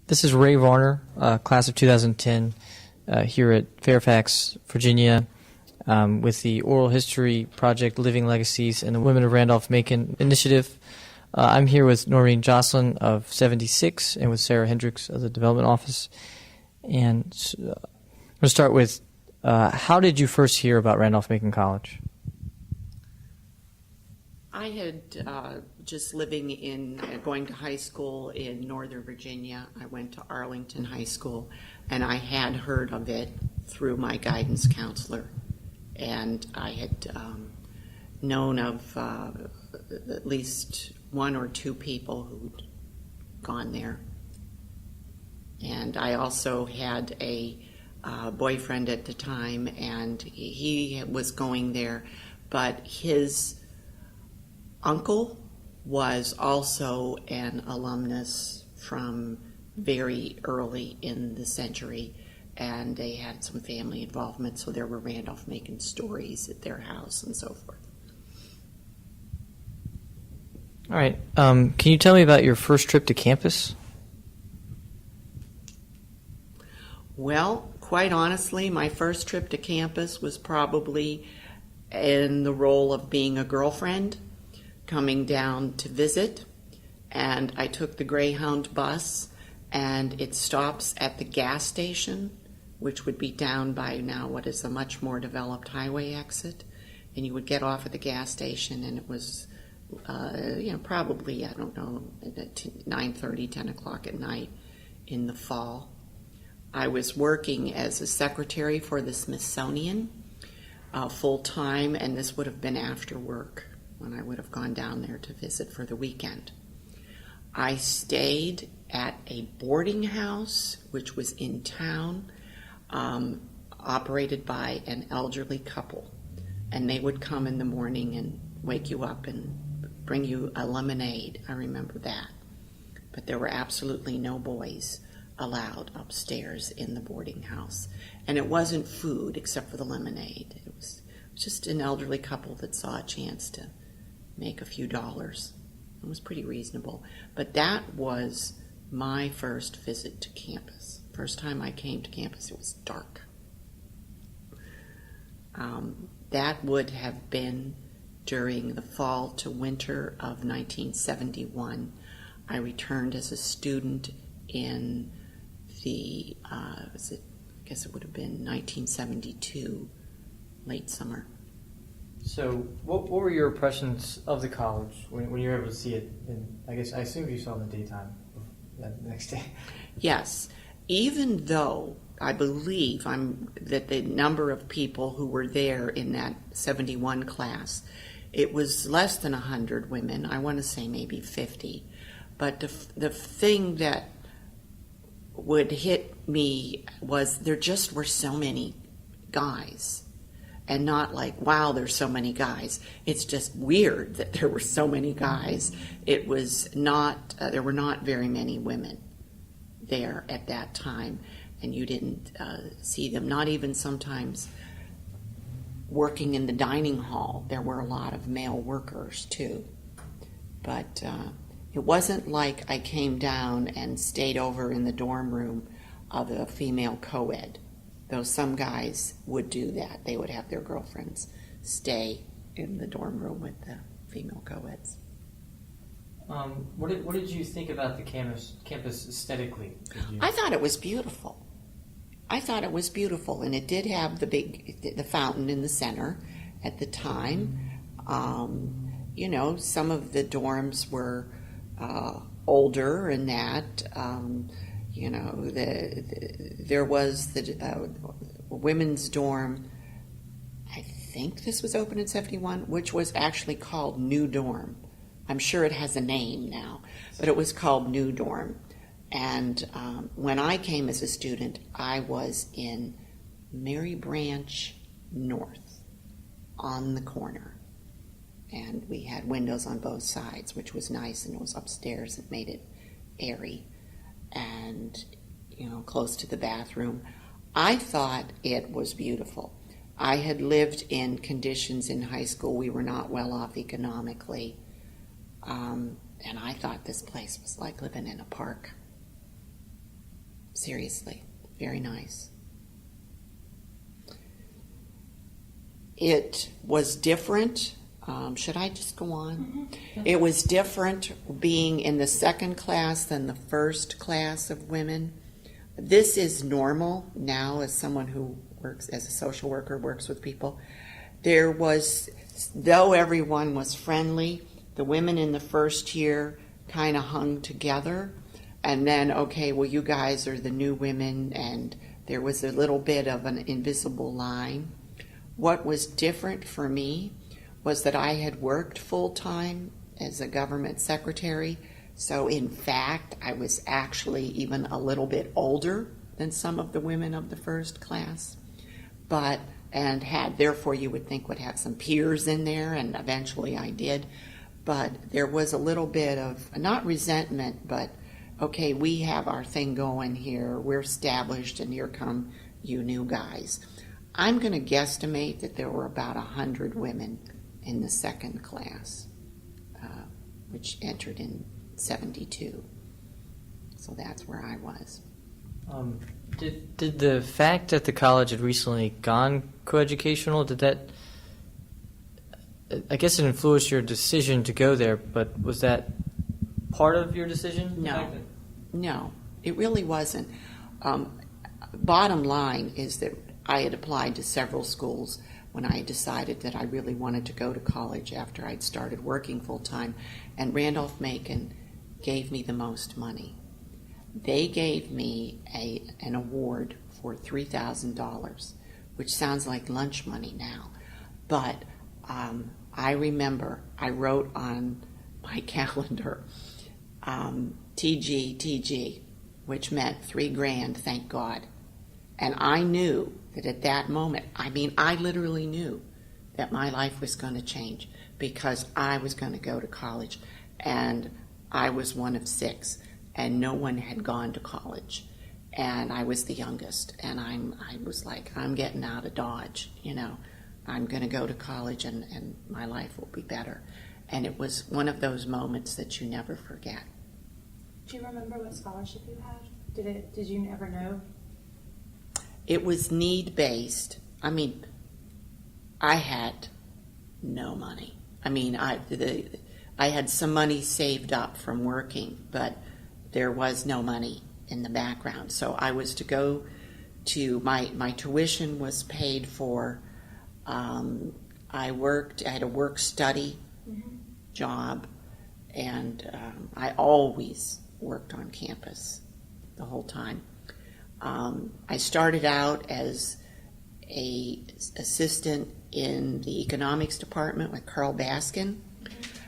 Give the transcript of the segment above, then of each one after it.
This is Ray Varner, class of 2010, here at Fairfax, Virginia, with the Oral History Project, Living Legacies, and the Women of Randolph-Macon Initiative. I'm here with Noreen Joslyn of 76 and with Sarah Hendricks of the Development Office. And I'm going to start with, how did you first hear about Randolph-Macon College? I had just going to high school in Northern Virginia. I went to Arlington High School, and I had heard of it through my guidance counselor. And I had known of at least one or two people who'd gone there. And I also had a boyfriend at the time, and he was going there, but his uncle was also an alumnus from very early in the century, and they had some family involvement, so there were Randolph-Macon stories at their house and so forth. All right. Can you tell me about your first trip to campus? Well, quite honestly, my first trip to campus was probably in the role of being a girlfriend, coming down to visit, and I took the Greyhound bus, and it stops at the gas station, which would be down by now what is a much more developed highway exit, and you would get off at the gas station, and it was probably, I don't know, 9:30, 10 o'clock at night in the fall. I was working as a secretary for the Smithsonian full-time, and this would have been after work when I would have gone down there to visit for the weekend. I stayed at a boarding house, which was in town, operated by an elderly couple. And they would come in the morning and wake you up and bring you a lemonade. I remember that. But there were absolutely no boys allowed upstairs in the boarding house. And it wasn't food except for the lemonade. It was just an elderly couple that saw a chance to make a few dollars. It was pretty reasonable. But that was my first visit to campus. First time I came to campus, it was dark. That would have been during the fall to winter of 1971. I returned as a student in the, I guess it would have been 1972, late summer. So what were your impressions of the college when you were able to see it? I assume you saw it in the daytime the next day. Yes. Even though I believe that the number of people who were there in that 71 class, it was less than 100 women. I want to say maybe 50. But the thing that would hit me was there just were so many guys. And not like, wow, there's so many guys. It's just weird that there were so many guys. It was not, there were not very many women there at that time. And you didn't see them, not even sometimes working in the dining hall. There were a lot of male workers too. But it wasn't like I came down and stayed over in the dorm room of a female co-ed. Though some guys would do that. They would have their girlfriends stay in the dorm room with the female co-eds. What did you think about the campus aesthetically? I thought it was beautiful. And it did have the fountain in the center at the time. Some of the dorms were older and that. There was the women's dorm, I think this was open in 71, which was actually called New Dorm. I'm sure it has a name now, but it was called New Dorm. And when I came as a student, I was in Mary Branch North on the corner. And we had windows on both sides, which was nice, and it was upstairs. It made it airy. And, close to the bathroom. I thought it was beautiful. I had lived in conditions in high school. We were not well off economically. And I thought this place was like living in a park. Seriously, very nice. It was different. Should I just go on? Mm-hmm. It was different being in the second class than the first class of women. This is normal now as someone who works as a social worker, works with people. There was, though everyone was friendly, the women in the first year kind of hung together. And then, okay, well, you guys are the new women, and there was a little bit of an invisible line. What was different for me was that I had worked full-time as a government secretary, so in fact, I was actually even a little bit older than some of the women of the first class, and had, therefore you would think would have some peers in there, and eventually I did, but there was a little bit of, not resentment, but okay, we have our thing going here, we're established, and here come you new guys. I'm going to guesstimate that there were about 100 women in the second class, which entered in 72. So that's where I was. Did the fact that the college had recently gone coeducational, did that, I guess it influenced your decision to go there, but was that part of your decision? No, it really wasn't. Bottom line is that I had applied to several schools when I decided that I really wanted to go to college after I'd started working full-time, and Randolph-Macon gave me the most money. They gave me an award for $3,000, which sounds like lunch money now, but I remember I wrote on my calendar TG, which meant $3,000, thank God. And I knew that at that moment, I literally knew that my life was going to change because I was going to go to college. And I was one of 6, and no one had gone to college. And I was the youngest. And I was like, I'm getting out of Dodge, I'm going to go to college and my life will be better. And it was one of those moments that you never forget. Do you remember what scholarship you had? Did you ever know? It was need-based. I had no money. I had some money saved up from working, but there was no money in the background. So I was to go to, my tuition was paid for. I had a work-study job, and I always worked on campus the whole time. I started out as an assistant in the economics department with Carl Baskin,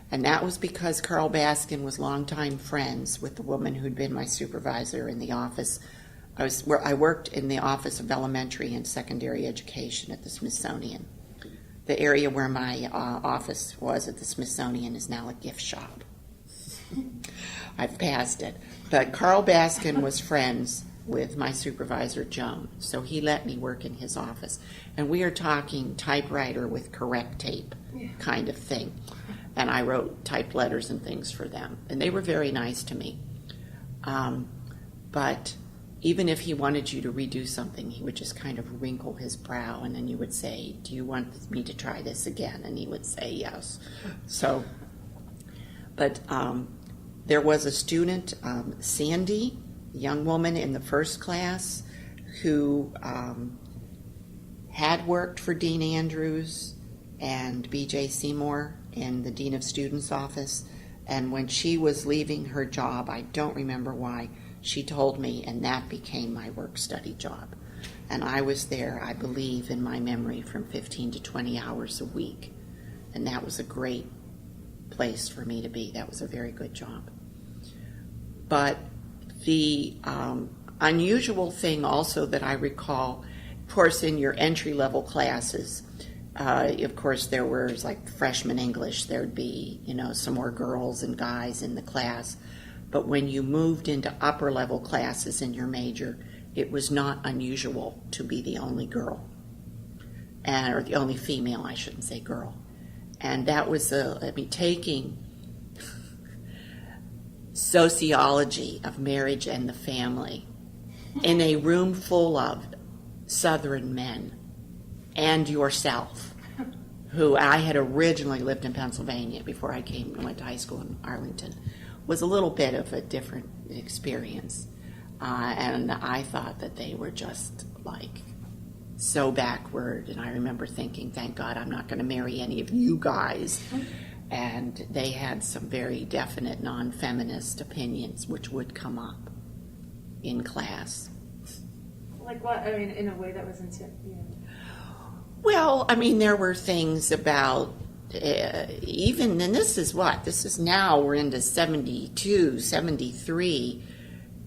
and that was because Carl Baskin was longtime friends with the woman who'd been my supervisor in the office. I worked in the Office of Elementary and Secondary Education at the Smithsonian. The area where my office was at the Smithsonian is now a gift shop. I've passed it. But Carl Baskin was friends with my supervisor, Joan, so he let me work in his office. And we are talking typewriter with correct tape kind of thing. And I wrote typed letters and things for them. And they were very nice to me. But even if he wanted you to redo something, he would just kind of wrinkle his brow, and then you would say, do you want me to try this again? And he would say yes. So, but there was a student, Sandy, a young woman in the first class, who had worked for Dean Andrews and B.J. Seymour in the Dean of Students office. And when she was leaving her job, I don't remember why, she told me, and that became my work-study job. And I was there, I believe, in my memory, from 15 to 20 hours a week. And that was a great place for me to be. That was a very good job. But the unusual thing also that I recall, of course, in your entry-level classes, of course, there was like freshman English, there'd be, some more girls and guys in the class. But when you moved into upper-level classes in your major, it was not unusual to be the only girl, or the only female, I shouldn't say girl. And that was, taking sociology of marriage and the family in a room full of Southern men and yourself, who I had originally lived in Pennsylvania before I went to high school in Arlington, was a little bit of a different experience. And I thought that they were just like so backward. And I remember thinking, thank God I'm not going to marry any of you guys. And they had some very definite non-feminist opinions which would come up in class. Like what? I mean, in a way that was Well, I mean, there were things about even, and this is now we're into 72, 73.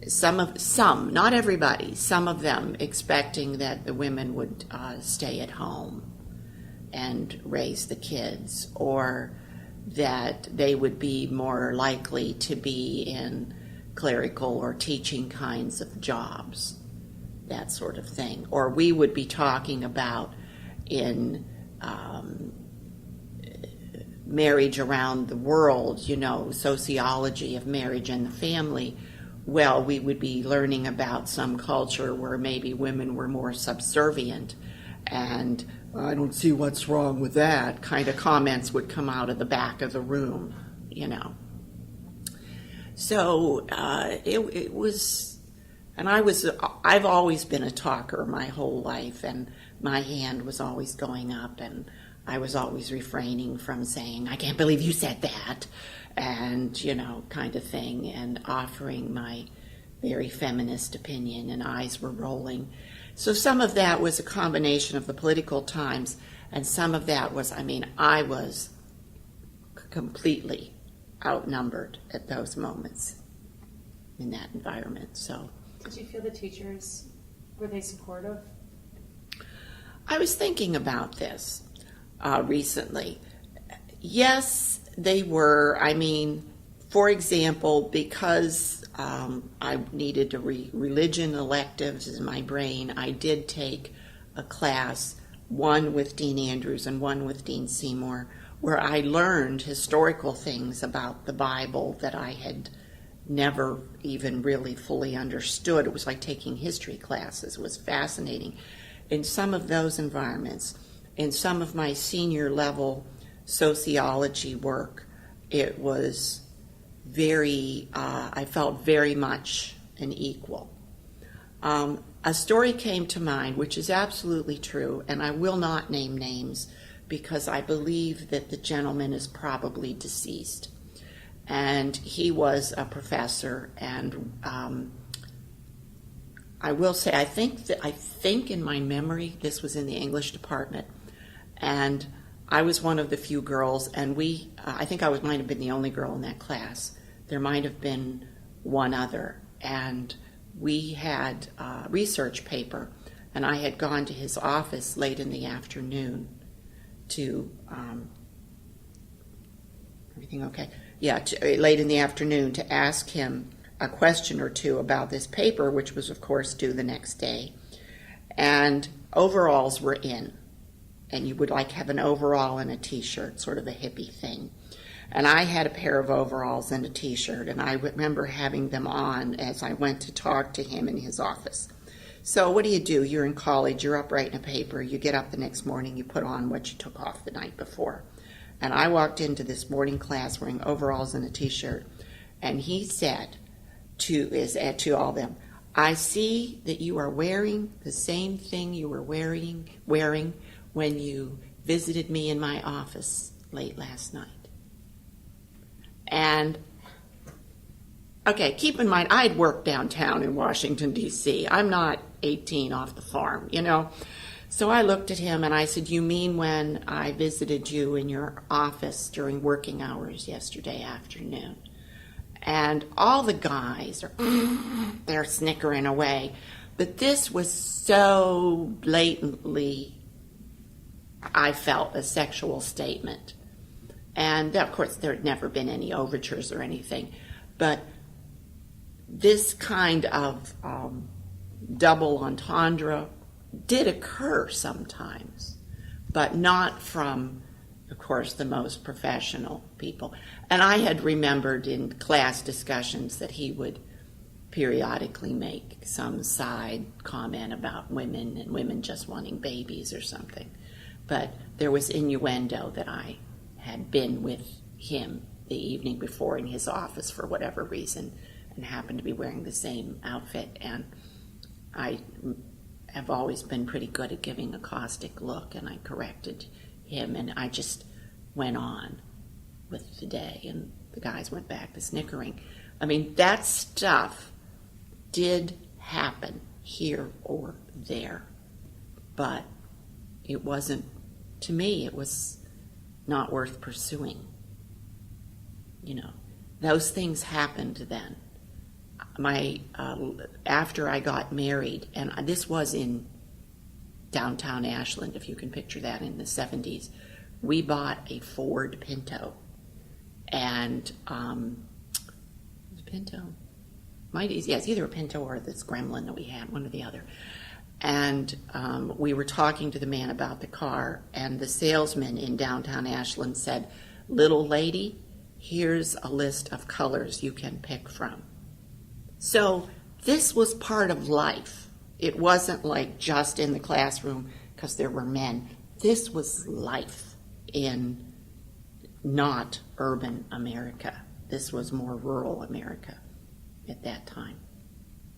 Some, not everybody, some of them expecting that the women would stay at home and raise the kids, or that they would be more likely to be in clerical or teaching kinds of jobs, that sort of thing. Or we would be talking about in marriage around the world, sociology of marriage and the family. Well, we would be learning about some culture where maybe women were more subservient, and I don't see what's wrong with that kind of comments would come out of the back of the room, So it was, and I've always been a talker my whole life, and my hand was always going up, and I was always refraining from saying, I can't believe you said that, and, kind of thing, and offering my very feminist opinion, and eyes were rolling. So some of that was a combination of the political times, and some of that was, I was completely outnumbered at those moments in that environment. So, did you feel the teachers, were they supportive? I was thinking about this recently. Yes, they were. For example, because I needed to religion electives in my brain, I did take a class, one with Dean Andrews and one with Dean Seymour, where I learned historical things about the Bible that I had never even really fully understood. It was like taking history classes. It was fascinating. In some of those environments, in some of my senior level sociology work, it was I felt very much an equal. A story came to mind, which is absolutely true, and I will not name names because I believe that the gentleman is probably deceased. And he was a professor, and I will say, I think in my memory, this was in the English department, and I was one of the few girls, and I think I might have been the only girl in that class. There might have been one other, and we had a research paper, and I had gone to his office late in the afternoon to, everything okay? Yeah, late in the afternoon to ask him a question or two about this paper, which was, of course, due the next day. And overalls were in, and you would have an overall and a T-shirt, sort of a hippie thing. And I had a pair of overalls and a T-shirt, and I remember having them on as I went to talk to him in his office. So what do? You're in college, you're up writing a paper, you get up the next morning, you put on what you took off the night before. And I walked into this morning class wearing overalls and a T-shirt, and he said to all of them, I see that you are wearing the same thing you were wearing when you visited me in my office late last night. And, okay, keep in mind, I'd worked downtown in Washington, D.C. I'm not 18 off the farm, So I looked at him and I said, you mean when I visited you in your office during working hours yesterday afternoon? And all the guys they're snickering away. But this was so blatantly, I felt, a sexual statement. And of course, there had never been any overtures or anything. But this kind of double entendre did occur sometimes, but not from, of course, the most professional people. And I had remembered in class discussions that he would periodically make some side comment about women and women just wanting babies or something. But there was innuendo that I had been with him the evening before in his office for whatever reason and happened to be wearing the same outfit. And I have always been pretty good at giving a caustic look, and I corrected him, and I just went on with the day, and the guys went back to snickering. I mean, that stuff did happen here or there, but it wasn't, to me, it was not worth pursuing. You know, those things happened then. After I got married, and this was in downtown Ashland, if you can picture that, in the 70s, we bought a Ford Pinto, and Pinto? It's either a Pinto or this Gremlin that we had, one or the other. And we were talking to the man about the car, and the salesman in downtown Ashland said, "Little lady, here's a list of colors you can pick from." So this was part of life. It wasn't like just in the classroom because there were men. This was life in not urban America. This was more rural America at that time.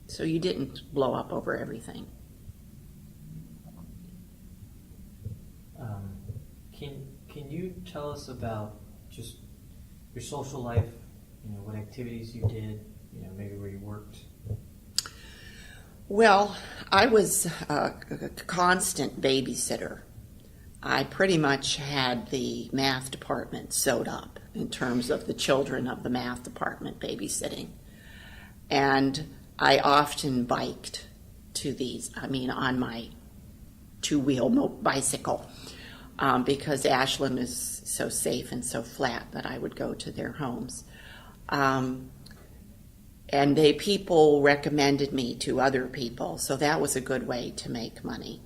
So you didn't blow up over everything. Can you tell us about just your social life? You know, what activities you did. You know, maybe where you worked. Well, I was a constant babysitter. I pretty much had the math department sewed up in terms of the children of the math department babysitting. And I often biked to these, on my two-wheel bicycle, because Ashland is so safe and so flat that I would go to their homes. And people recommended me to other people, so that was a good way to make money.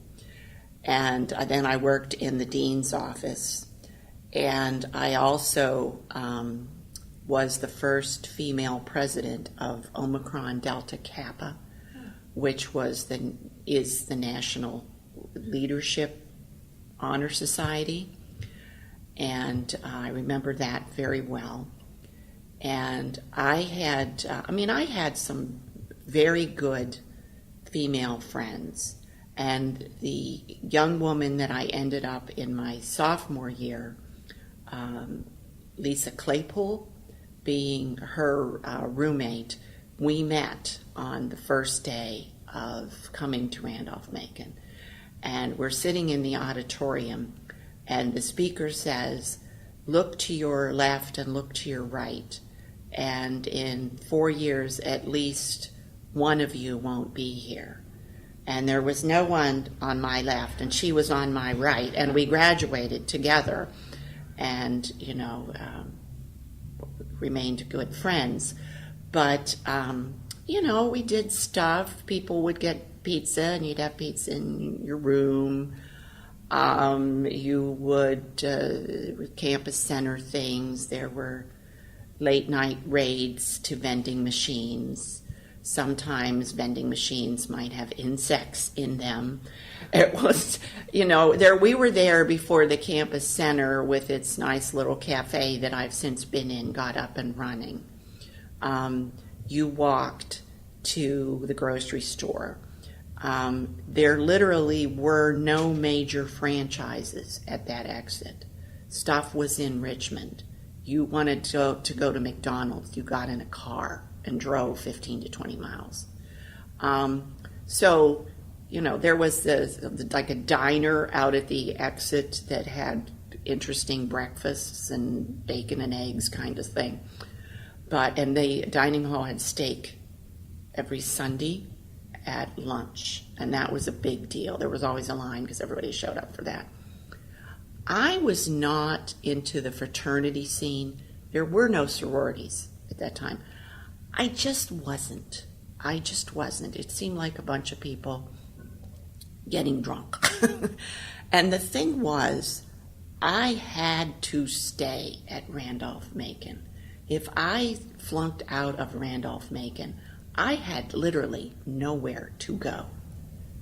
And then I worked in the dean's office, and I also was the first female president of Omicron Delta Kappa, which is the National Leadership Honor Society, and I remember that very well. And I had some very good female friends. And the young woman that I ended up in my sophomore year, Lisa Claypool, being her roommate, we met on the first day of coming to Randolph-Macon. And we're sitting in the auditorium, and the speaker says, "Look to your left and look to your right. And in 4 years, at least one of you won't be here." And there was no one on my left, and she was on my right, and we graduated together and, remained good friends. But, we did stuff. People would get pizza, and you'd have pizza in your room. You would, with campus center things, there were late night raids to vending machines. Sometimes vending machines might have insects in them. It was, we were there before the campus center with its nice little cafe that I've since been in got up and running. You walked to the grocery store. There literally were no major franchises at that exit. Stuff was in Richmond. You wanted to go to McDonald's, you got in a car and drove 15 to 20 miles. There was like a diner out at the exit that had interesting breakfasts and bacon and eggs kind of thing. And the dining hall had steak every Sunday at lunch, and that was a big deal. There was always a line because everybody showed up for that. I was not into the fraternity scene. There were no sororities at that time. I just wasn't. It seemed like a bunch of people getting drunk. And the thing was, I had to stay at Randolph-Macon. If I flunked out of Randolph-Macon, I had literally nowhere to go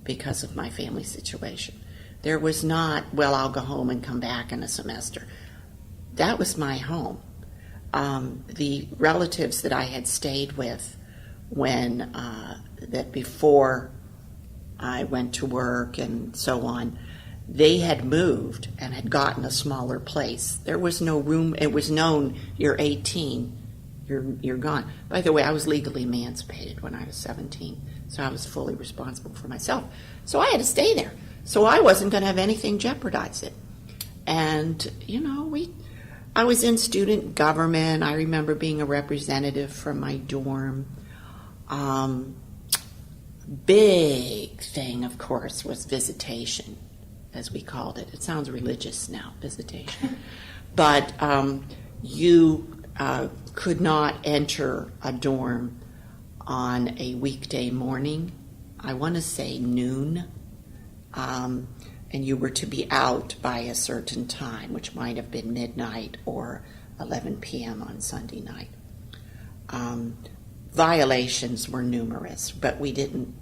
because of my family situation. There was not, well, I'll go home and come back in a semester. That was my home. The relatives that I had stayed with that before I went to work and so on, they had moved and had gotten a smaller place. There was no room. It was known, you're 18, you're gone. By the way, I was legally emancipated when I was 17, so I was fully responsible for myself. So I had to stay there. So I wasn't going to have anything jeopardize it. And, I was in student government. I remember being a representative from my dorm. Big thing, of course, was visitation, as we called it. It sounds religious now, visitation. But you could not enter a dorm on a weekday morning, I want to say noon, and you were to be out by a certain time, which might have been midnight or 11 p.m. on Sunday night. Violations were numerous, but we didn't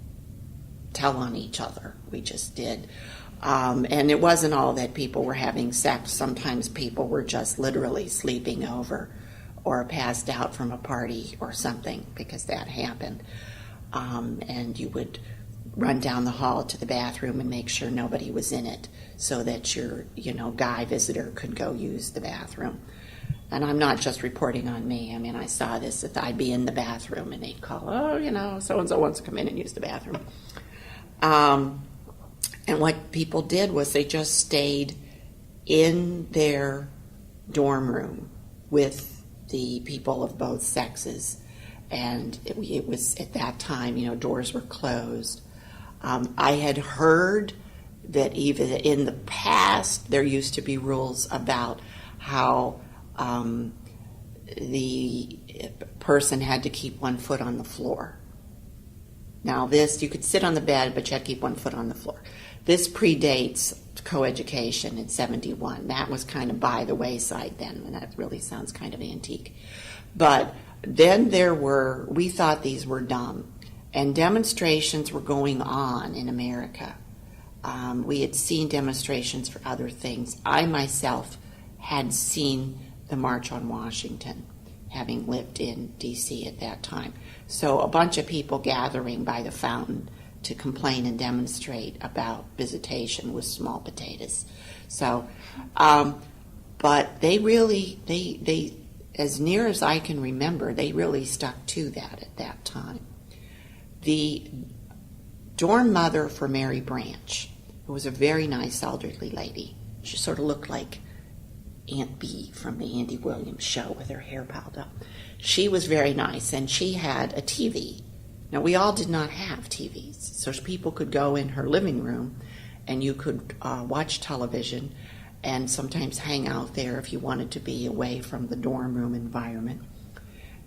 tell on each other. We just did. And it wasn't all that people were having sex. Sometimes people were just literally sleeping over or passed out from a party or something, because that happened. And you would run down the hall to the bathroom and make sure nobody was in it so that your, guy visitor could go use the bathroom. And I'm not just reporting on me. I mean, I saw this, that I'd be in the bathroom and they'd call, so-and-so wants to come in and use the bathroom. And what people did was they just stayed in their dorm room with the people of both sexes. And it was, at that time, doors were closed. I had heard that even in the past there used to be rules about how the person had to keep 1 foot on the floor. Now this, you could sit on the bed, but you had to keep 1 foot on the floor. This predates coeducation in 71. That was kind of by the wayside then, and that really sounds kind of antique. But then we thought these were dumb, and demonstrations were going on in America. We had seen demonstrations for other things. I myself had seen the March on Washington, having lived in D.C. at that time. So a bunch of people gathering by the fountain to complain and demonstrate about visitation was small potatoes. So, but they really, they, as near as I can remember, they really stuck to that at that time. The dorm mother for Mary Branch, who was a very nice elderly lady, she sort of looked like Aunt Bee from the Andy Williams show with her hair piled up. She was very nice, and she had a TV. Now, we all did not have TVs, so people could go in her living room and you could watch television and sometimes hang out there if you wanted to be away from the dorm room environment.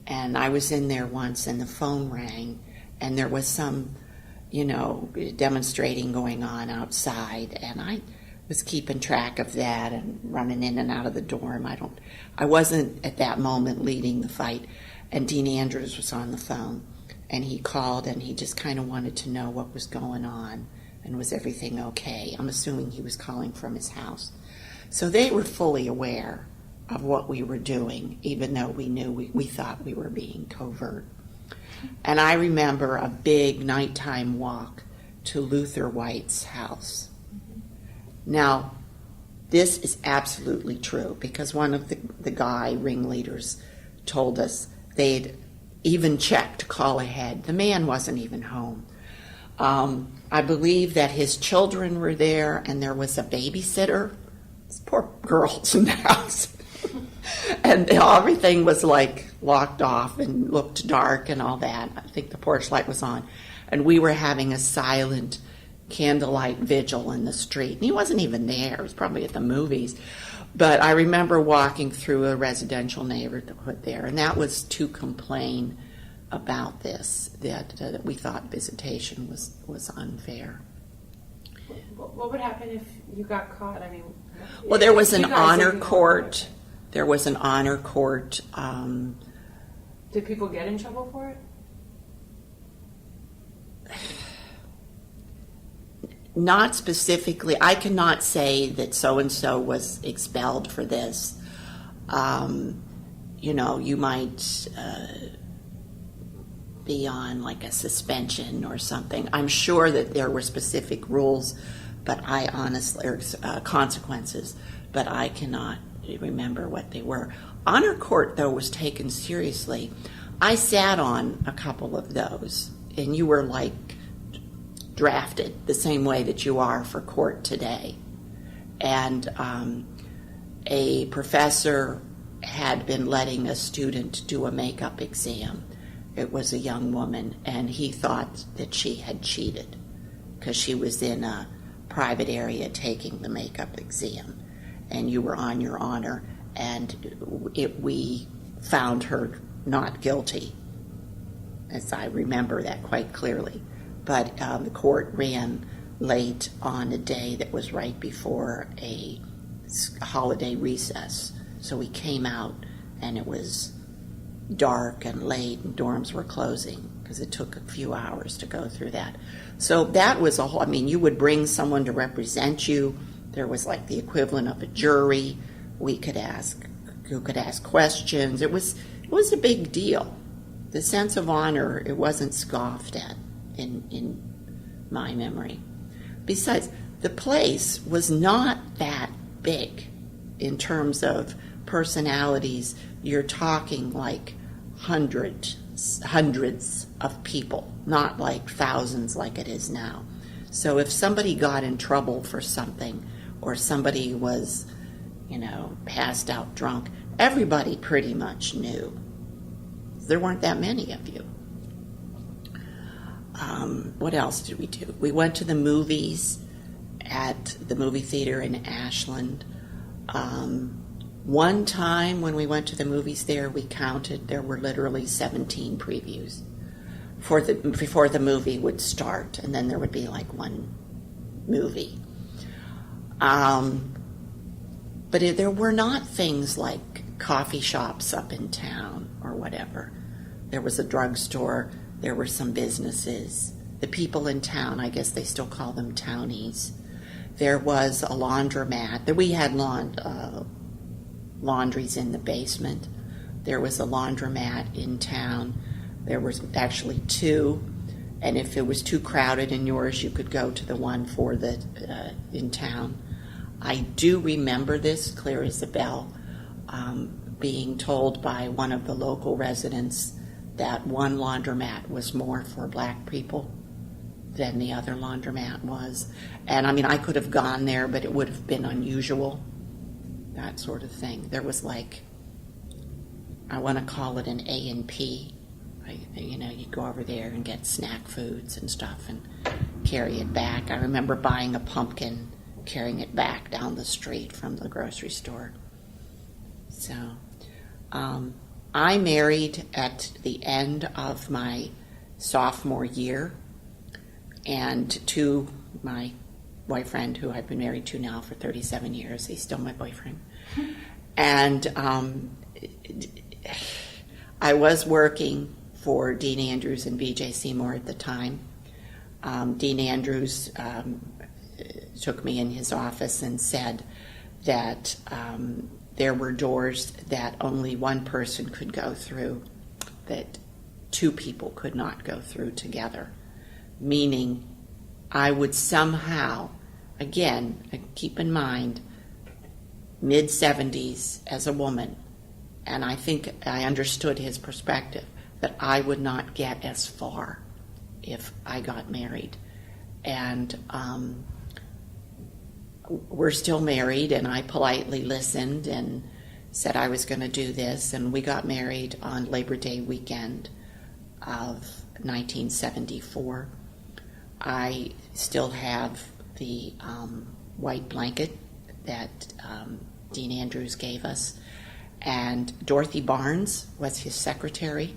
And I was in there once and the phone rang and there was some, demonstrating going on outside, and I was keeping track of that and running in and out of the dorm. I wasn't at that moment leading the fight, and Dean Andrews was on the phone. And he called and he just kind of wanted to know what was going on and was everything okay. I'm assuming he was calling from his house. So they were fully aware of what we were doing, even though we knew we thought we were being covert. And I remember a big nighttime walk to Luther White's house. Now, this is absolutely true, because one of the guy ringleaders told us they'd even checked to call ahead. The man wasn't even home. I believe that his children were there and there was a babysitter. These poor girls in the house. And everything was like locked off and looked dark and all that. I think the porch light was on. And we were having a silent candlelight vigil in the street. And he wasn't even there. He was probably at the movies. But I remember walking through a residential neighborhood there, and that was to complain about this, that we thought visitation was unfair. What would happen if you got caught? I mean, well, there was an honor court. There was an honor court. Did people get in trouble for it? Not specifically. I cannot say that so-and-so was expelled for this. You might be on like a suspension or something. I'm sure that there were specific rules, but I honestly, or consequences, but I cannot remember what they were. Honor court, though, was taken seriously. I sat on a couple of those, and you were like drafted the same way that you are for court today. And a professor had been letting a student do a makeup exam. It was a young woman, and he thought that she had cheated because she was in a private area taking the makeup exam, and you were on your honor, and we found her not guilty, as I remember that quite clearly. But the court ran late on a day that was right before a holiday recess. So we came out, and it was dark and late, and dorms were closing because it took a few hours to go through that. So that was a whole, you would bring someone to represent you. There was like the equivalent of a jury. You could ask questions. It was a big deal. The sense of honor, it wasn't scoffed at in my memory. Besides, the place was not that big in terms of personalities. You're talking like hundreds of people, not like thousands like it is now. So if somebody got in trouble for something, or somebody was, passed out drunk, everybody pretty much knew. There weren't that many of you. What else did we do? We went to the movies at the movie theater in Ashland. One time when we went to the movies there, we counted, there were literally 17 previews before the movie would start, and then there would be like one movie. But there were not things like coffee shops up in town or whatever. There was a drugstore, there were some businesses. The people in town, I guess they still call them townies. There was a laundromat. We had laundries in the basement. There was a laundromat in town. There was actually two, and if it was too crowded in yours, you could go to the one for the in town. I do remember this clear as a bell, being told by one of the local residents that one laundromat was more for black people than the other laundromat was. And I could have gone there, but it would have been unusual, that sort of thing. There was like, I want to call it an A&P. You go over there and get snack foods and stuff and carry it back. I remember buying a pumpkin, carrying it back down the street from the grocery store. So, I married at the end of my sophomore year, and to my boyfriend, who I've been married to now for 37 years. He's still my boyfriend. And I was working for Dean Andrews and B.J. Seymour at the time. Dean Andrews took me in his office and said that there were doors that only one person could go through, that two people could not go through together, meaning I would somehow, again, keep in mind, mid-70s as a woman, and I think I understood his perspective, that I would not get as far if I got married. And we're still married, and I politely listened and said I was going to do this, and we got married on Labor Day weekend of 1974. I still have the white blanket that Dean Andrews gave us, and Dorothy Barnes was his secretary,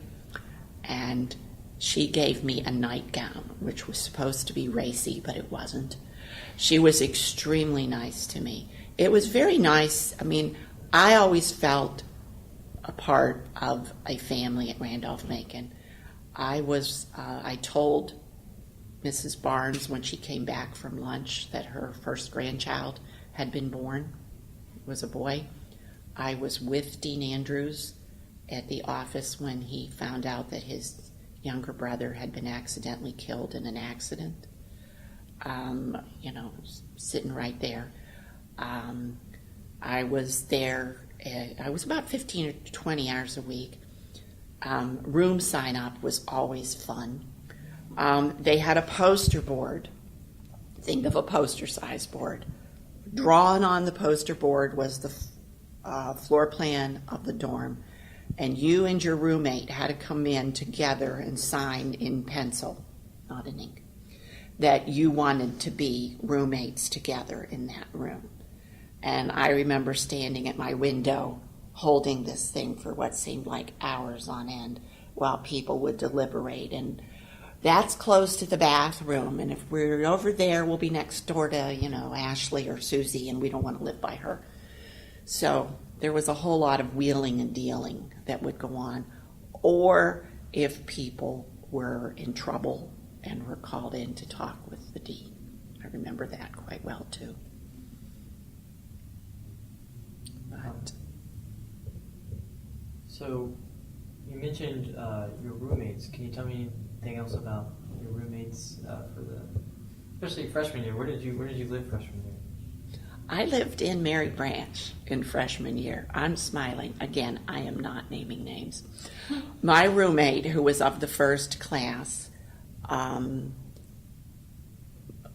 and she gave me a nightgown, which was supposed to be racy, but it wasn't. She was extremely nice to me. It was very nice. I always felt a part of a family at Randolph-Macon. I told Mrs. Barnes when she came back from lunch that her first grandchild had been born. It was a boy. I was with Dean Andrews at the office when he found out that his younger brother had been accidentally killed in an accident. Sitting right there. I was there, I was about 15 or 20 hours a week. Room sign up was always fun. They had a poster board. Think of a poster size board. Drawn on the poster board was the floor plan of the dorm, and you and your roommate had to come in together and sign in pencil, not in ink, that you wanted to be roommates together in that room. And I remember standing at my window holding this thing for what seemed like hours on end while people would deliberate. And that's close to the bathroom, and if we're over there, we'll be next door to, Ashley or Susie, and we don't want to live by her. So there was a whole lot of wheeling and dealing that would go on. Or if people were in trouble and were called in to talk with the dean. I remember that quite well, too. But So you mentioned your roommates. Can you tell me anything else about your roommates especially freshman year? Where did you live freshman year? I lived in Mary Branch in freshman year. I'm smiling. Again, I am not naming names. My roommate, who was of the first class,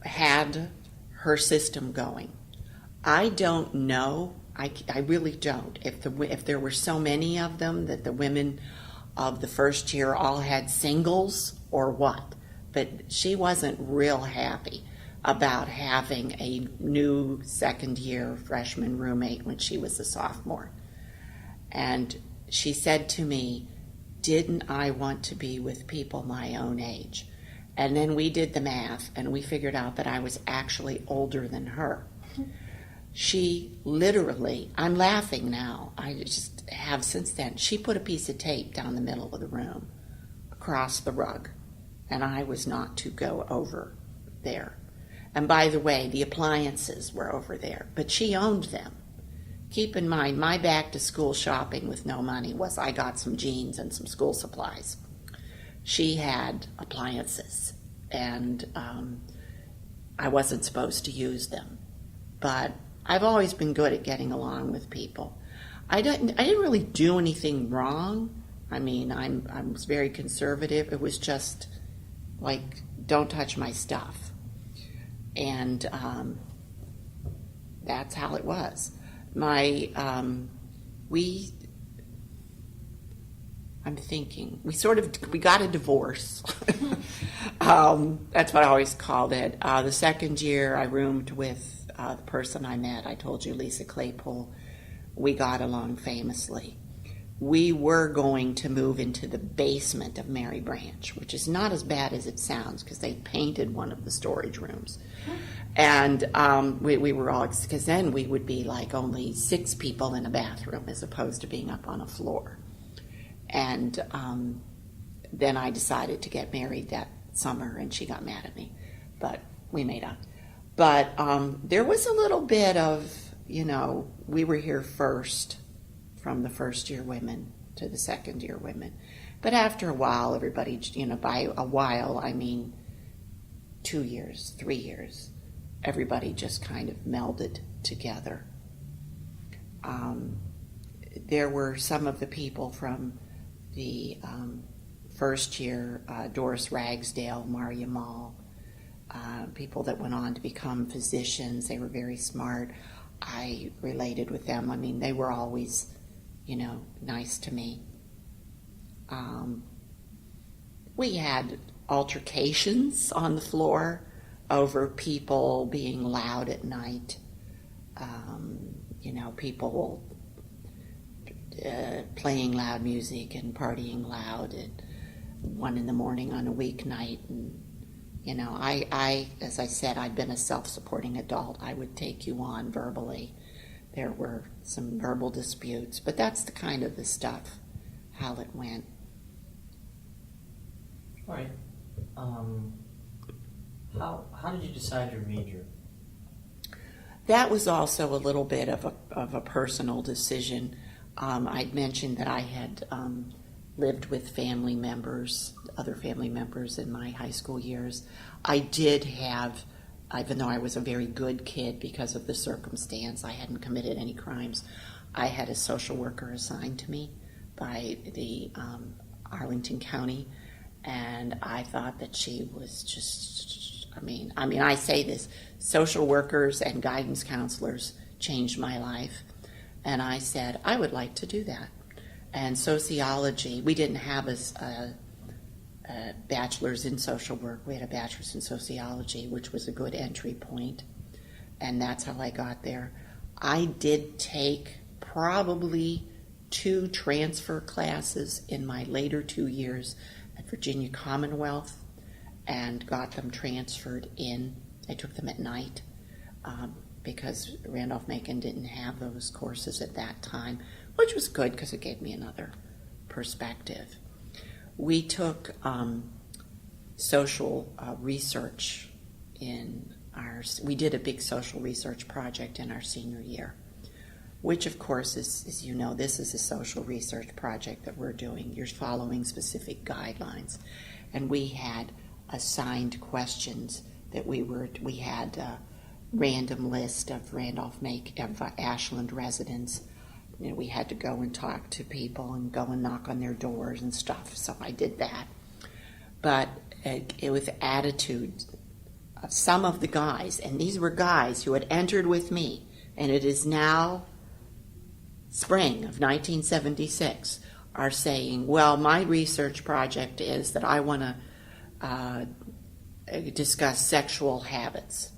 had her system going. I don't know. I really don't. If there were so many of them that the women of the first year all had singles or what. But she wasn't real happy about having a new second-year freshman roommate when she was a sophomore. And she said to me, didn't I want to be with people my own age? And then we did the math, and we figured out that I was actually older than her. She literally, I'm laughing now, I just have since then, she put a piece of tape down the middle of the room, across the rug, and I was not to go over there. And by the way, the appliances were over there, but she owned them. Keep in mind, my back-to-school shopping with no money was I got some jeans and some school supplies. She had appliances, and I wasn't supposed to use them. But I've always been good at getting along with people. I didn't really do anything wrong. I mean, I was very conservative. It was just like, don't touch my stuff. And that's how it was. I'm thinking, we got a divorce. That's what I always called it. The second year I roomed with the person I met. I told you, Lisa Claypool. We got along famously. We were going to move into the basement of Mary Branch, which is not as bad as it sounds because they painted one of the storage rooms. And we were all, because then we would be like only 6 people in a bathroom as opposed to being up on a floor. And then I decided to get married that summer, and she got mad at me. But we made up. But there was a little bit of, we were here first, from the first year women to the second year women. But after a while, everybody, by a while, I mean 2 years, 3 years, everybody just kind of melded together. There were some of the people from the first year, Doris Ragsdale, Maria Mall, people that went on to become physicians. They were very smart. I related with them. I mean, they were always, nice to me. We had altercations on the floor over people being loud at night. People playing loud music and partying loud at 1 a.m. on a weeknight. And, I, as I said, I'd been a self-supporting adult. I would take you on verbally. There were some verbal disputes, but that's the kind of the stuff, how it went. All right. How did you decide your major? That was also a little bit of a personal decision. I'd mentioned that I had lived with other family members in my high school years. I did have, even though I was a very good kid because of the circumstance, I hadn't committed any crimes, I had a social worker assigned to me by the Arlington County, and I thought that she was just, I say this, social workers and guidance counselors changed my life, and I said, I would like to do that. And sociology, we didn't have a bachelor's in social work. We had a bachelor's in sociology, which was a good entry point, and that's how I got there. I did take probably 2 transfer classes in my later 2 years at Virginia Commonwealth and got them transferred in. I took them at night because Randolph-Macon didn't have those courses at that time, which was good because it gave me another perspective. We took social research we did a big social research project in our senior year, which of course is, as you know, this is a social research project that we're doing. You're following specific guidelines. And we had assigned questions that we had a random list of Ashland residents. You know, we had to go and talk to people and go and knock on their doors and stuff, so I did that. But it was attitudes of some of the guys, and these were guys who had entered with me, and it is now spring of 1976, are saying, well, my research project is that I want to discuss sexual habits.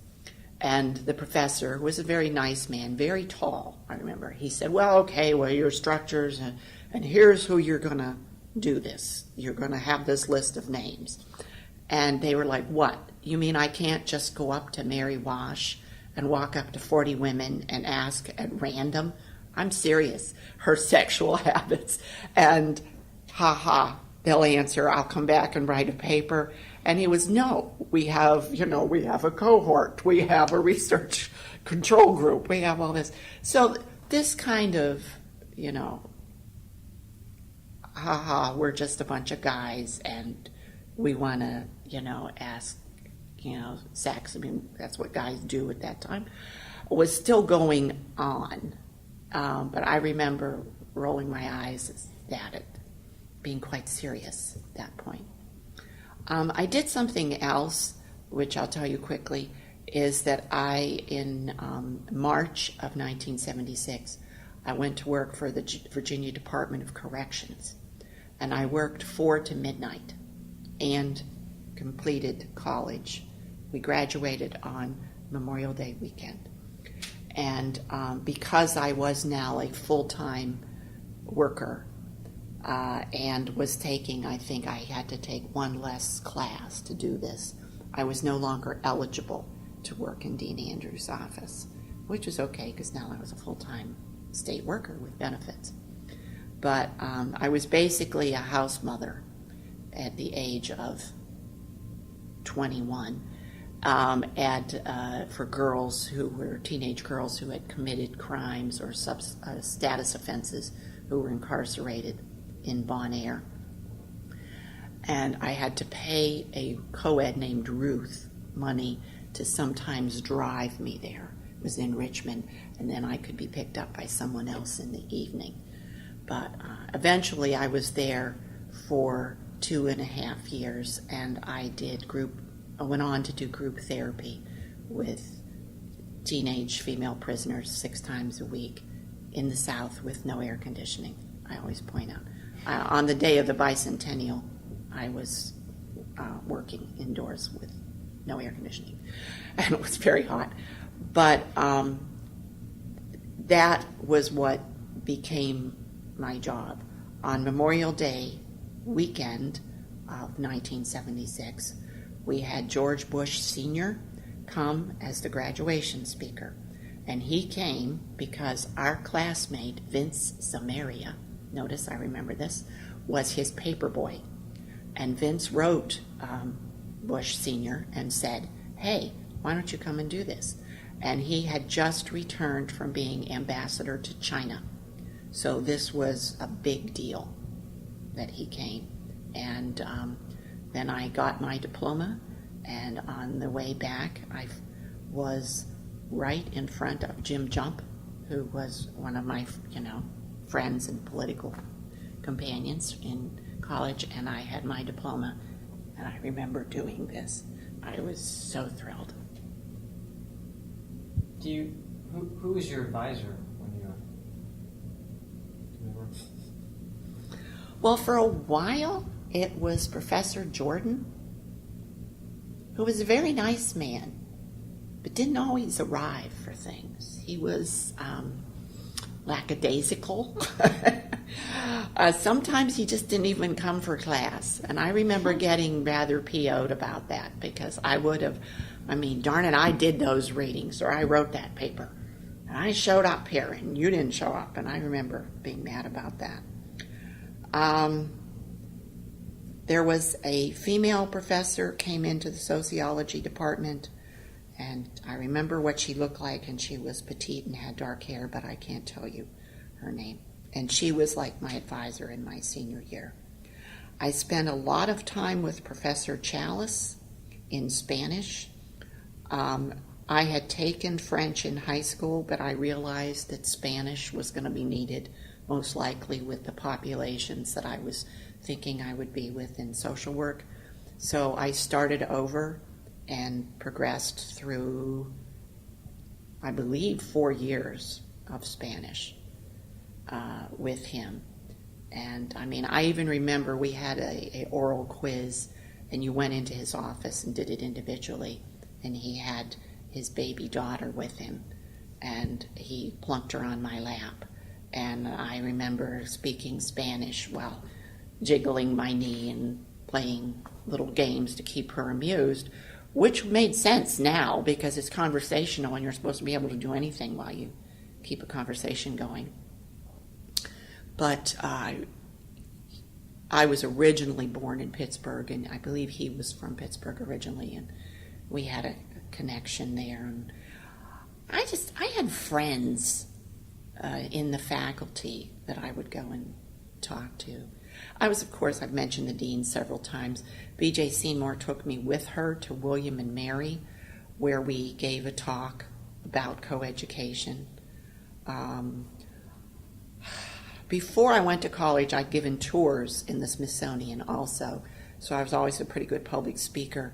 And the professor, who was a very nice man, very tall, I remember, he said, well, okay, well, your structures, and here's who you're going to do this. You're going to have this list of names. And they were like, what? You mean I can't just go up to Mary Wash and walk up to 40 women and ask at random? I'm serious. Her sexual habits. And they'll answer, I'll come back and write a paper. And he was, no, we have a cohort, we have a research control group, we have all this. So this kind of, we're just a bunch of guys and we want to, ask, sex. I mean, that's what guys do at that time, was still going on. But I remember rolling my eyes at it, being quite serious at that point. I did something else, which I'll tell you quickly, is that in March of 1976, I went to work for the Virginia Department of Corrections, and I worked 4 to midnight and completed college. We graduated on Memorial Day weekend. And because I was now a full-time worker, and was taking, I think I had to take 1 less class to do this, I was no longer eligible to work in Dean Andrews' office, which was okay because now I was a full-time state worker with benefits. But I was basically a house mother at the age of 21 for girls who were teenage girls who had committed crimes or status offenses who were incarcerated in Bon Air. And I had to pay a co-ed named Ruth money to sometimes drive me there. It was in Richmond, and then I could be picked up by someone else in the evening. But eventually I was there for 2.5 years, and I went on to do group therapy with teenage female prisoners 6 times a week in the South with no air conditioning, I always point out. On the day of the bicentennial, I was working indoors with no air conditioning, and it was very hot. But that was what became my job. On Memorial Day weekend of 1976, we had George Bush Sr. come as the graduation speaker. And he came because our classmate, Vince Samaria, notice I remember this, was his paper boy. And Vince wrote Bush Sr. and said, hey, why don't you come and do this? And he had just returned from being ambassador to China. So this was a big deal that he came. And then I got my diploma, and on the way back, I was right in front of Jim Jump, who was one of my, friends and political companions in college, and I had my diploma, and I remember doing this. I was so thrilled. Who was your advisor when you were? Well, for a while, it was Professor Jordan, who was a very nice man, but didn't always arrive for things. He was lackadaisical. Sometimes he just didn't even come for class. And I remember getting rather PO'd about that, because I would have, darn it, I did those readings, or I wrote that paper. And I showed up here, and you didn't show up. And I remember being mad about that. There was a female professor came into the sociology department, and I remember what she looked like, and she was petite and had dark hair, but I can't tell you her name. And she was like my advisor in my senior year. I spent a lot of time with Professor Chalice in Spanish. I had taken French in high school, but I realized that Spanish was going to be needed, most likely with the populations that I was thinking I would be with in social work. So I started over and progressed through, I believe, 4 years of Spanish with him. And I even remember we had a oral quiz, and you went into his office and did it individually, and he had his baby daughter with him, and he plunked her on my lap. And I remember speaking Spanish while jiggling my knee and playing little games to keep her amused, which made sense now because it's conversational and you're supposed to be able to do anything while you keep a conversation going. But I was originally born in Pittsburgh, and I believe he was from Pittsburgh originally, and we had a connection there. And I had friends in the faculty that I would go and talk to. I've mentioned the dean several times. B.J. Seymour took me with her to William and Mary, where we gave a talk about coeducation. Before I went to college, I'd given tours in the Smithsonian also, so I was always a pretty good public speaker.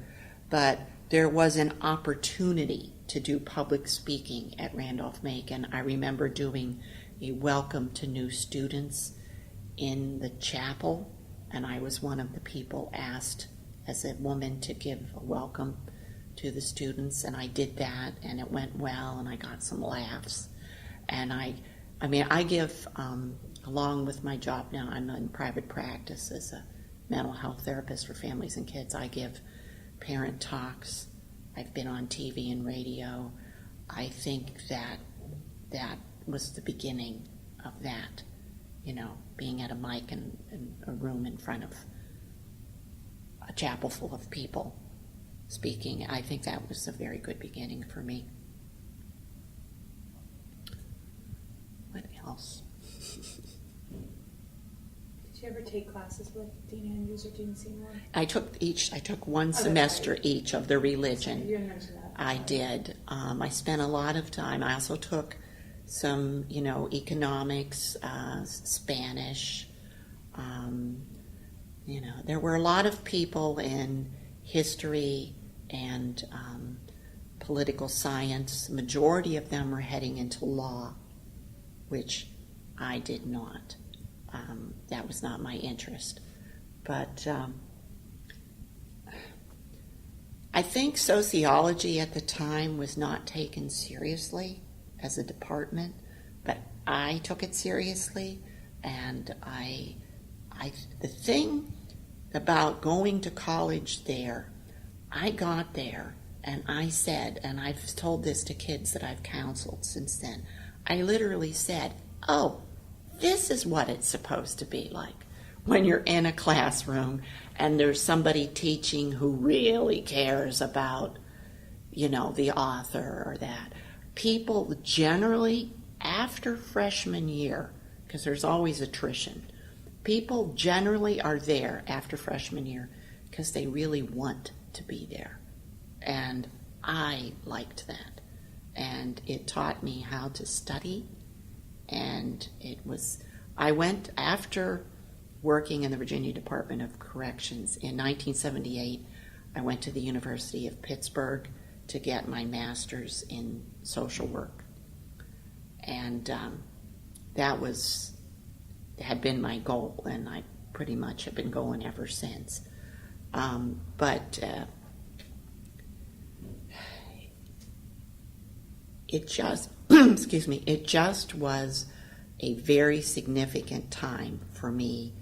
But there was an opportunity to do public speaking at Randolph-Macon. I remember doing a welcome to new students in the chapel, and I was one of the people asked as a woman to give a welcome to the students, and I did that, and it went well, and I got some laughs. And I give, along with my job now, I'm in private practice as a mental health therapist for families and kids. I give parent talks. I've been on TV and radio. I think that was the beginning of that, being at a mic in a room in front of a chapel full of people speaking. I think that was a very good beginning for me. What else? Did you ever take classes with Dean Andrews or Dean Seymour? I took one semester each of the religion. Sorry, you didn't mention that. I did. I spent a lot of time. I also took some, economics, Spanish. There were a lot of people in history and political science. The majority of them were heading into law, which I did not. That was not my interest. But I think sociology at the time was not taken seriously as a department, but I took it seriously, and the thing about going to college there, I got there and I said, and I've told this to kids that I've counseled since then, I literally said, oh, this is what it's supposed to be like when you're in a classroom and there's somebody teaching who really cares about, the author or that. People generally, after freshman year, because there's always attrition, people generally are there after freshman year because they really want to be there. And I liked that. And it taught me how to study. And I went after working in the Virginia Department of Corrections in 1978. I went to the University of Pittsburgh to get my master's in social work. And that had been my goal, and I pretty much have been going ever since. But it just, it just was a very significant time for me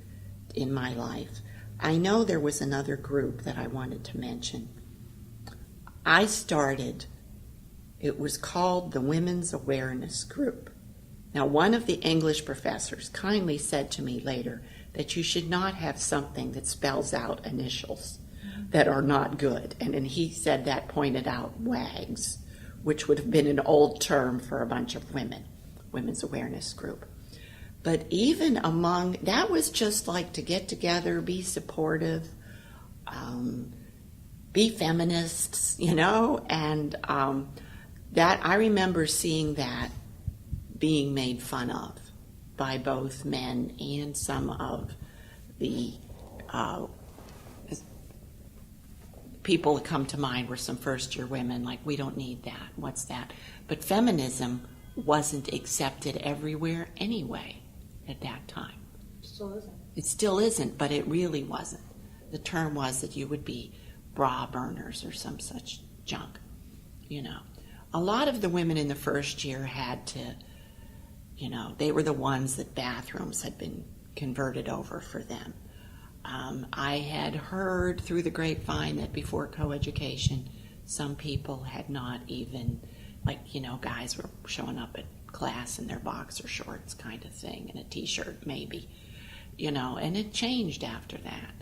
in my life. I know there was another group that I wanted to mention. It was called the Women's Awareness Group. Now, one of the English professors kindly said to me later that you should not have something that spells out initials that are not good. And then he said that pointed out WAGs, which would have been an old term for a bunch of women, Women's Awareness Group. But even among, that was just like to get together, be supportive, be feminists, and that I remember seeing that being made fun of by both men and some of the people that come to mind were some first-year women, like, we don't need that, what's that? But feminism wasn't accepted everywhere anyway at that time. Still isn't. It still isn't, but it really wasn't. The term was that you would be bra burners or some such junk, A lot of the women in the first year had to, they were the ones that bathrooms had been converted over for them. I had heard through the grapevine that before coeducation, some people had not even, guys were showing up at class in their boxer shorts kind of thing and a t-shirt maybe, and it changed after that.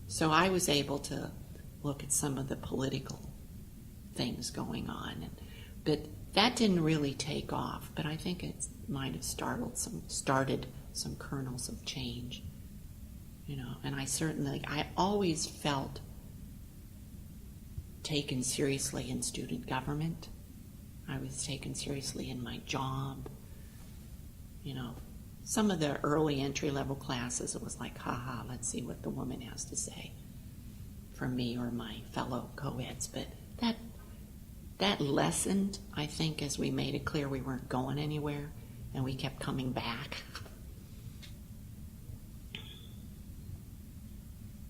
So I was able to look at some of the political things going on, but that didn't really take off, but I think it might have started some kernels of change, and I always felt taken seriously in student government. I was taken seriously in my job. Some of the early entry-level classes, it was like, haha, let's see what the woman has to say for me or my fellow co-eds. But that lessened, I think, as we made it clear we weren't going anywhere, and we kept coming back.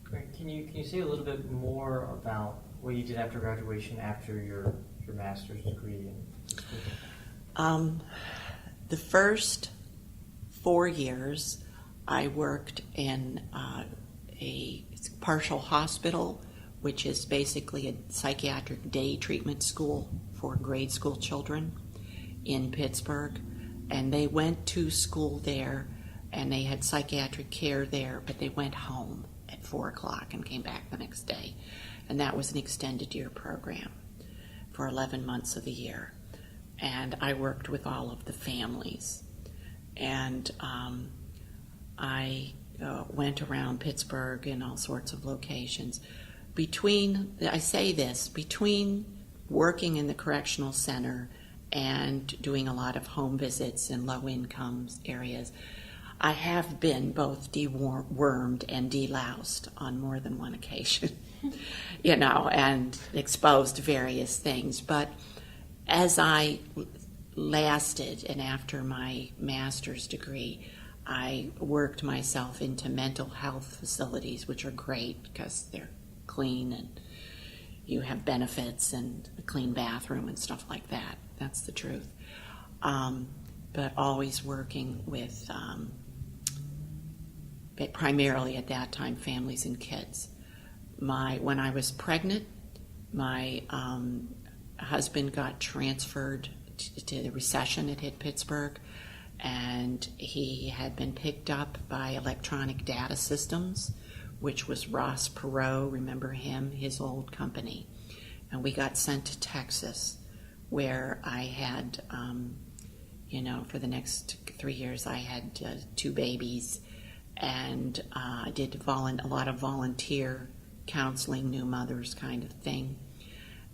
Great. Can you say a little bit more about what you did after graduation, after your master's degree? The first 4 years, I worked in a partial hospital, which is basically a psychiatric day treatment school for grade school children in Pittsburgh. And they went to school there, and they had psychiatric care there, but they went home at 4 o'clock and came back the next day. And that was an extended year program for 11 months of the year. And I worked with all of the families. And I went around Pittsburgh in all sorts of locations. Between working in the correctional center and doing a lot of home visits in low-income areas, I have been both dewormed and deloused on more than one occasion, and exposed to various things. But as I lasted, and after my master's degree, I worked myself into mental health facilities, which are great because they're clean and you have benefits and a clean bathroom and stuff like that. That's the truth. But always working with, primarily at that time, families and kids. When I was pregnant, my husband got transferred to the recession that hit Pittsburgh, and he had been picked up by Electronic Data Systems, which was Ross Perot, remember him, his old company. and we got sent to Texas, where I had, for the next 3 years, I had 2 babies, and I did a lot of volunteer counseling, new mothers kind of thing.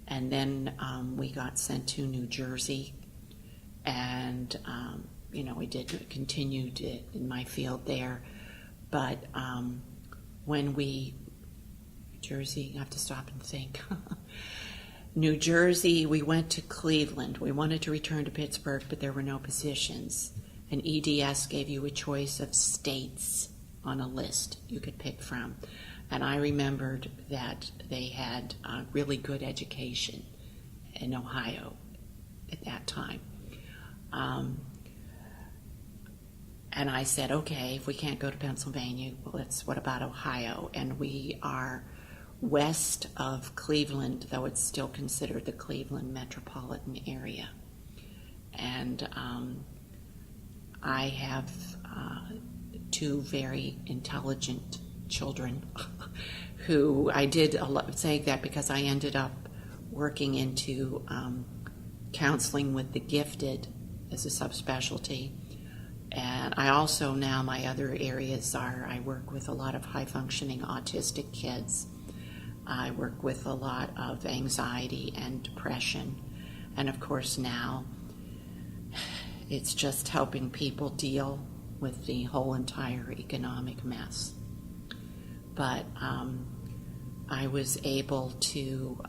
And then we got sent to New Jersey, and we did continue in my field there. But when New Jersey, I have to stop and think. New Jersey, we went to Cleveland. We wanted to return to Pittsburgh, but there were no positions. And EDS gave you a choice of states on a list you could pick from. And I remembered that they had really good education in Ohio at that time. And I said, okay, if we can't go to Pennsylvania, what about Ohio? And we are west of Cleveland, though it's still considered the Cleveland metropolitan area. And I have 2 very intelligent children who I did saying that because I ended up working into counseling with the gifted as a subspecialty. And I also now, my other areas are, I work with a lot of high-functioning autistic kids. I work with a lot of anxiety and depression. And of course now, it's just helping people deal with the whole entire economic mess. But I was able to,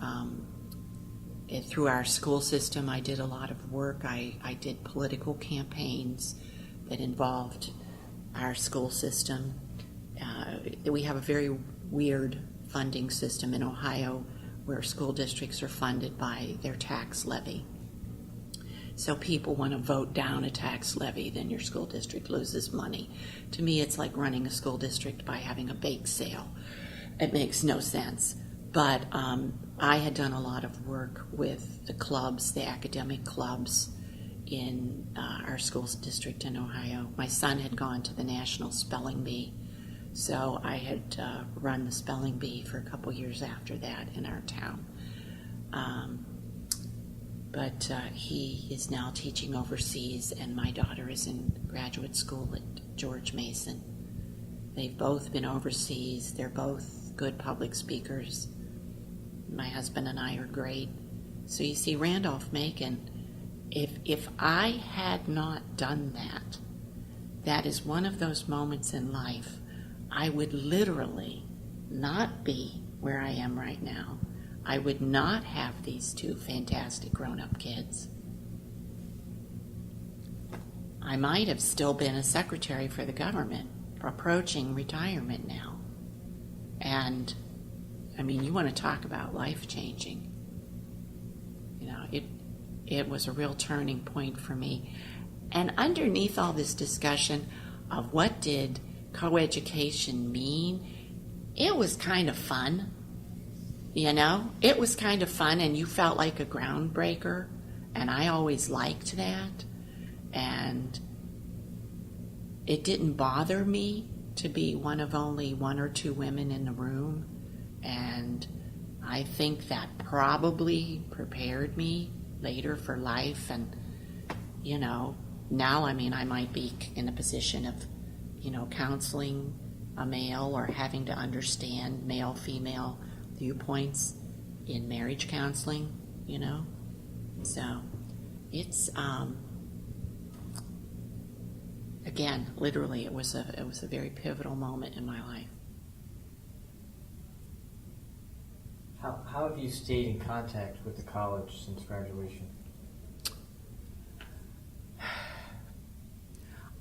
through our school system, I did a lot of work. I did political campaigns that involved our school system. We have a very weird funding system in Ohio where school districts are funded by their tax levy. So people want to vote down a tax levy, then your school district loses money. To me, it's like running a school district by having a bake sale. It makes no sense. But I had done a lot of work with the clubs, the academic clubs in our school district in Ohio. My son had gone to the National Spelling Bee, so I had run the spelling bee for a couple years after that in our town. But he is now teaching overseas, and my daughter is in graduate school at George Mason. They've both been overseas. They're both good public speakers. My husband and I are great. So you see, Randolph-Macon, if I had not done that, that is one of those moments in life I would literally not be where I am right now. I would not have these 2 fantastic grown-up kids. I might have still been a secretary for the government, approaching retirement now. And, I mean, you want to talk about life-changing. It was a real turning point for me. And underneath all this discussion of what did coeducation mean, it was kind of fun. It was kind of fun, and you felt like a groundbreaker, and I always liked that. And it didn't bother me to be one of only 1 or 2 women in the room, and I think that probably prepared me later for life. And now, I mean, I might be in a position of counseling a male or having to understand male-female viewpoints in marriage counseling, So it's again, literally, it was a very pivotal moment in my life. How have you stayed in contact with the college since graduation?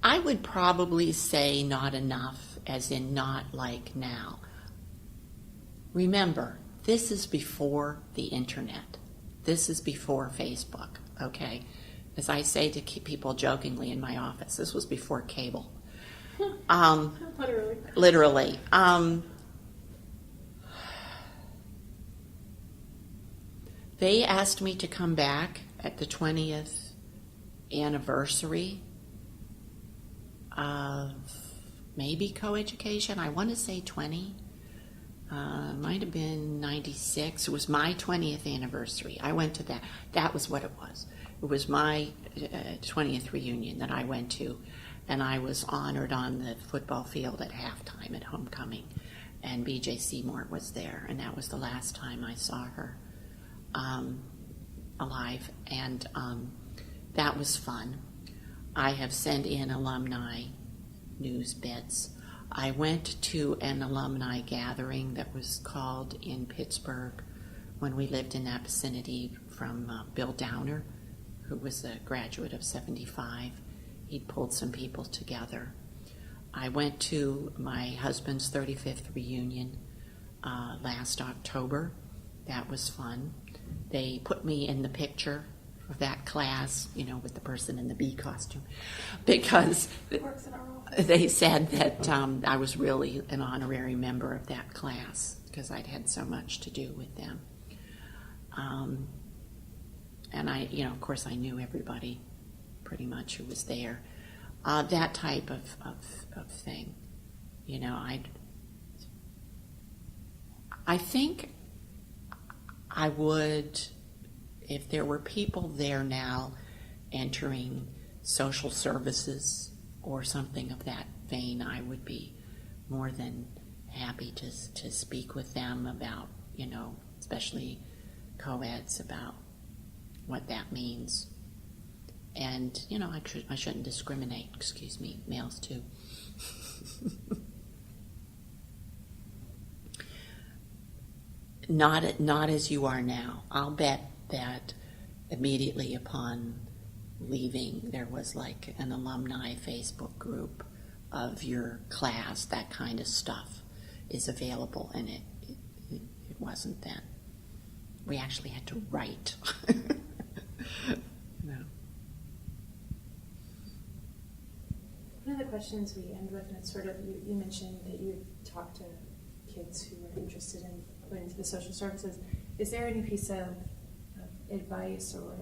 I would probably say not enough, as in not like now. Remember, this is before the internet. This is before Facebook, okay? As I say to people jokingly in my office, this was before cable. Literally. They asked me to come back at the 20th anniversary of maybe coeducation. I want to say 20. might have been 96. It was my 20th anniversary. I went to that. That was what it was. It was my 20th reunion that I went to, and I was honored on the football field at halftime at homecoming, and B.J. Seymour was there, and that was the last time I saw her alive, and that was fun. I have sent in alumni news bits. I went to an alumni gathering that was called in Pittsburgh when we lived in that vicinity from Bill Downer, who was a graduate of 75. He'd pulled some people together. I went to my husband's 35th reunion last October. That was fun. They put me in the picture of that class, with the person in the bee costume, because Works in our office. they said that I was really an honorary member of that class because I'd had so much to do with them. And I, of course, I knew everybody pretty much who was there. That type of thing, I think I would, if there were people there now entering social services or something of that vein, I would be more than happy to speak with them about, especially co-eds, about what that means. And, I shouldn't discriminate, males too. Not as you are now. I'll bet that immediately upon leaving, there was like an alumni Facebook group of your class. That kind of stuff is available, and it wasn't then. We actually had to write. No. One of the questions we end with, and it's sort of, you mentioned that you talked to kids who were interested in going into the social services. Is there any piece of advice or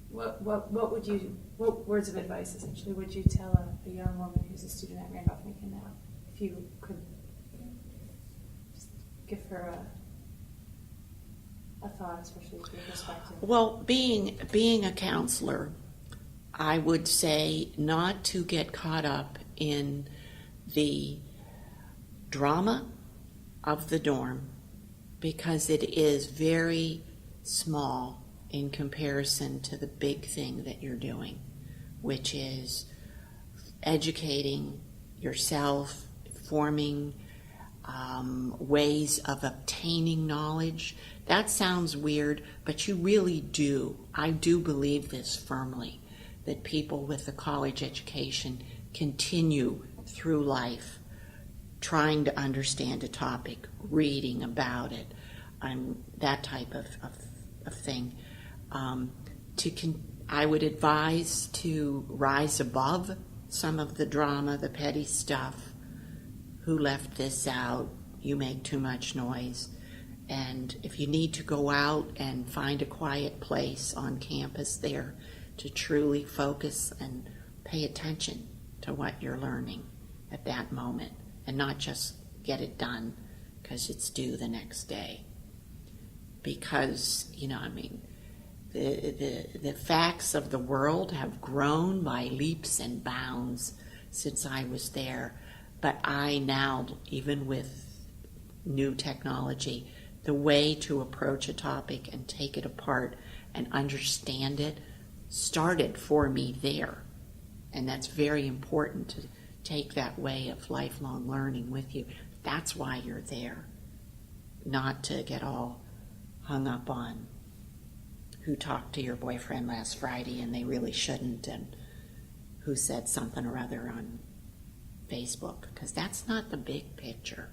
what words of advice essentially would you tell a young woman who's a student at Randolph-Macon now, if you could just give her a thought, especially with your perspective? Well, being a counselor, I would say not to get caught up in the drama of the dorm, because it is very small in comparison to the big thing that you're doing, which is educating yourself, forming ways of obtaining knowledge. That sounds weird, but you really do. I do believe this firmly, that people with a college education continue through life trying to understand a topic, reading about it, that type of thing. I would advise to rise above some of the drama, the petty stuff. Who left this out? You make too much noise. And if you need to go out and find a quiet place on campus there to truly focus and pay attention to what you're learning at that moment, and not just get it done because it's due the next day. Because, the facts of the world have grown by leaps and bounds since I was there. But I now, even with new technology, the way to approach a topic and take it apart and understand it started for me there. And that's very important, to take that way of lifelong learning with you. That's why you're there, not to get all hung up on who talked to your boyfriend last Friday and they really shouldn't, and who said something or other on Facebook, because that's not the big picture.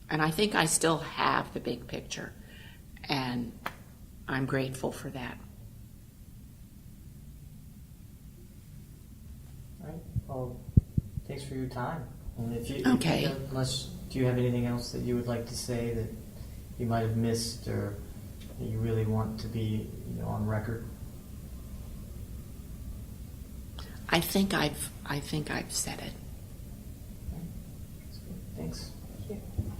And I think I still have the big picture, and I'm grateful for that. All right. Well, thanks for your time. And if you, Okay. Do you have anything else that you would like to say that you might have missed, or that you really want to be, on record? I think I've said it. Okay. That's good. Thanks. Thank you.